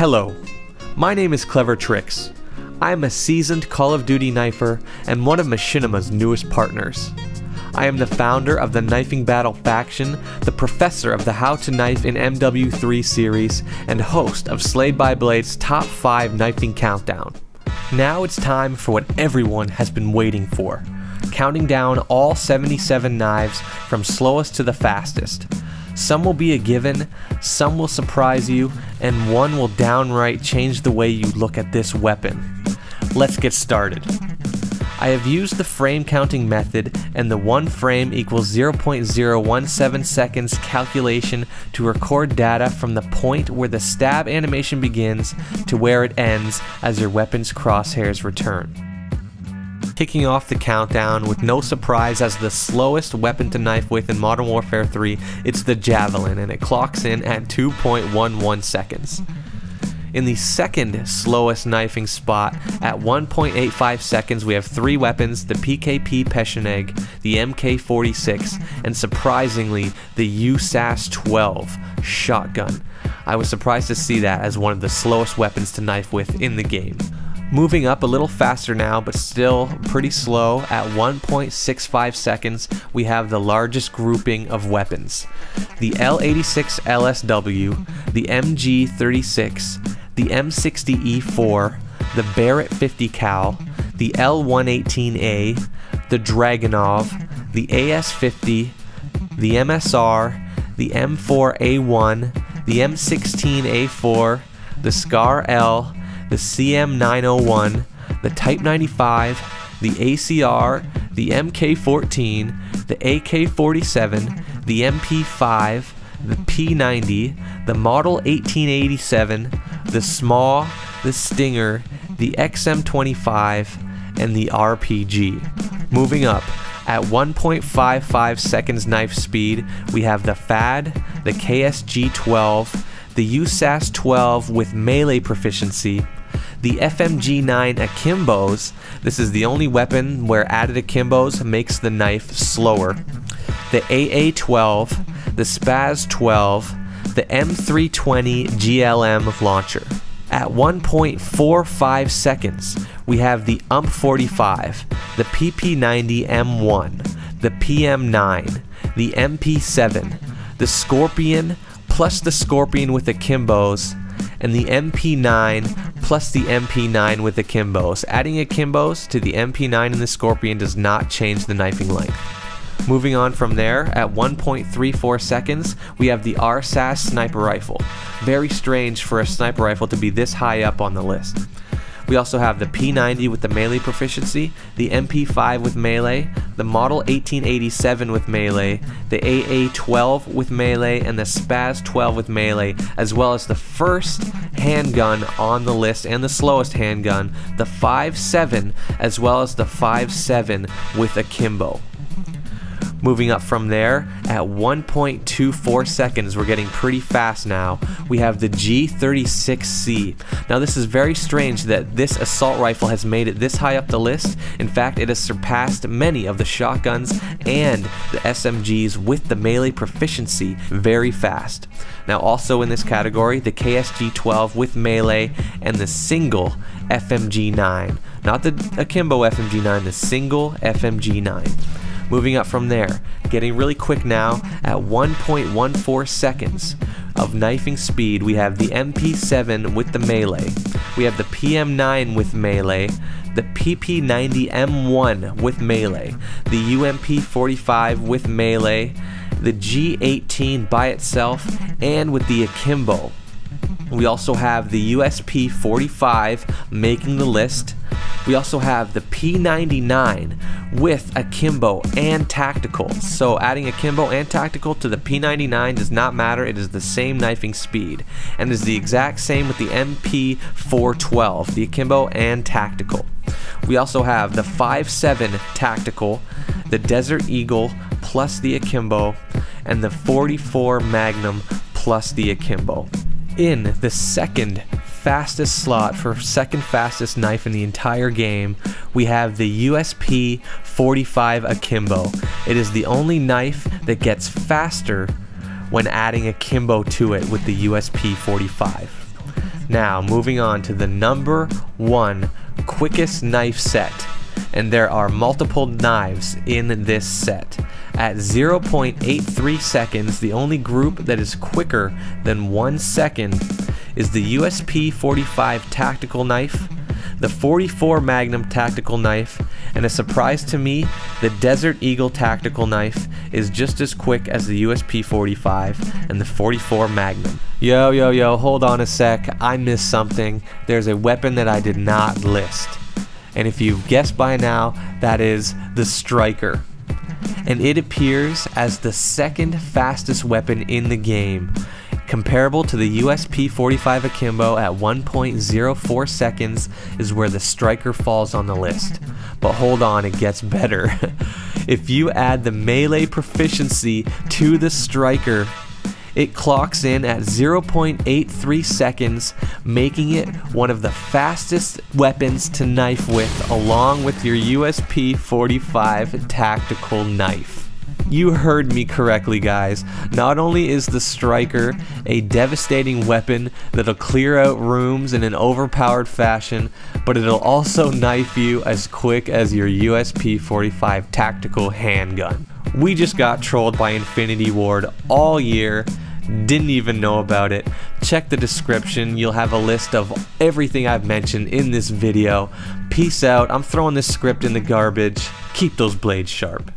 Hello, my name is CleverTricks. I am a seasoned Call of Duty knifer and one of Machinima's newest partners. I am the founder of the Knifing Battle faction, the professor of the How to Knife in MW3 series, and host of Slayed by Blade's Top 5 Knifing Countdown. Now it's time for what everyone has been waiting for, counting down all 77 knives from slowest to the fastest. Some will be a given, some will surprise you, and one will downright change the way you look at this weapon. Let's get started. I have used the frame counting method and the 1 frame equals 0.017 seconds calculation to record data from the point where the stab animation begins to where it ends as your weapon's crosshairs return. Kicking off the countdown with no surprise as the slowest weapon to knife with in Modern Warfare 3, it's the Javelin, and it clocks in at 2.11 seconds. In the second slowest knifing spot, at 1.85 seconds, we have 3 weapons, the PKP Pecheneg, the MK46, and surprisingly, the RSASS 12 shotgun. I was surprised to see that as one of the slowest weapons to knife with in the game. Moving up a little faster now, but still pretty slow, at 1.65 seconds, we have the largest grouping of weapons. The L86 LSW, the MG36, the M60E4, the Barret 50 cal, the L118A, the Dragunov, the AS50, the MSR, the M4A1, the M16A4, the Scar L, the CM901, the Type 95, the ACR, the MK14, the AK47, the MP5, the P90, the Model 1887, the SMAW, the Stinger, the XM25, and the RPG. Moving up, at 1.55 seconds knife speed, we have the FAD, the KSG-12, the RSASS 12 with melee proficiency, the FMG9 Akimbos, this is the only weapon where added Akimbos makes the knife slower, the AA-12, the SPAS-12, the M320 GLM launcher. At 1.45 seconds, we have the UMP-45, the PP-90 M1, the PM-9, the MP-7, the Skorpion plus the Skorpion with Akimbos, and the MP9 plus the MP9 with Akimbos. Adding Akimbos to the MP9 and the Skorpion does not change the knifing length. Moving on from there, at 1.34 seconds, we have the RSASS sniper rifle. Very strange for a sniper rifle to be this high up on the list. We also have the P90 with the melee proficiency, the MP5 with melee, the Model 1887 with melee, the AA-12 with melee, and the SPAS-12 with melee, as well as the first handgun on the list and the slowest handgun, the 5.7, as well as the 5.7 with Akimbo. Moving up from there, at 1.24 seconds, we're getting pretty fast now, we have the G36C. Now this is very strange that this assault rifle has made it this high up the list. In fact, it has surpassed many of the shotguns and the SMGs with the melee proficiency very fast. Now also in this category, the KSG-12 with melee and the single FMG-9. Not the Akimbo FMG-9, the single FMG-9. Moving up from there, getting really quick now, at 1.14 seconds of knifing speed, we have the MP7 with the melee, we have the PM9 with melee, the PP90 M1 with melee, the UMP45 with melee, the G18 by itself, and with the Akimbo. We also have the USP45 making the list. We also have the P99 with Akimbo and Tactical. So adding Akimbo and Tactical to the P99 does not matter, it is the same knifing speed. And is the exact same with the MP412, the Akimbo and Tactical. We also have the 5.7 Tactical, the Desert Eagle plus the Akimbo, and the 44 Magnum plus the Akimbo. In the second fastest slot for second fastest knife in the entire game, we have the USP 45 Akimbo. It is the only knife that gets faster when adding Akimbo to it with the USP 45. Now, moving on to the number 1 quickest knife set. And there are multiple knives in this set. At 0.83 seconds, the only group that is quicker than 1 second is the USP-45 tactical knife, the 44 Magnum tactical knife, and a surprise to me, the Desert Eagle tactical knife is just as quick as the USP-45 and the 44 Magnum. Yo, hold on a sec, I missed something. There's a weapon that I did not list. And if you've guessed by now, that is the Striker. And it appears as the second fastest weapon in the game, comparable to the USP-45 Akimbo at 1.04 seconds is where the Striker falls on the list. But hold on, it gets better. If you add the melee proficiency to the Striker, it clocks in at 0.83 seconds, making it one of the fastest weapons to knife with, along with your USP-45 tactical knife. You heard me correctly, guys. Not only is the Striker a devastating weapon that'll clear out rooms in an overpowered fashion, but it'll also knife you as quick as your USP-45 tactical handgun. We just got trolled by Infinity Ward all year. Didn't even know about it. Check the description, you'll have a list of everything I've mentioned in this video. Peace out, I'm throwing this script in the garbage. Keep those blades sharp.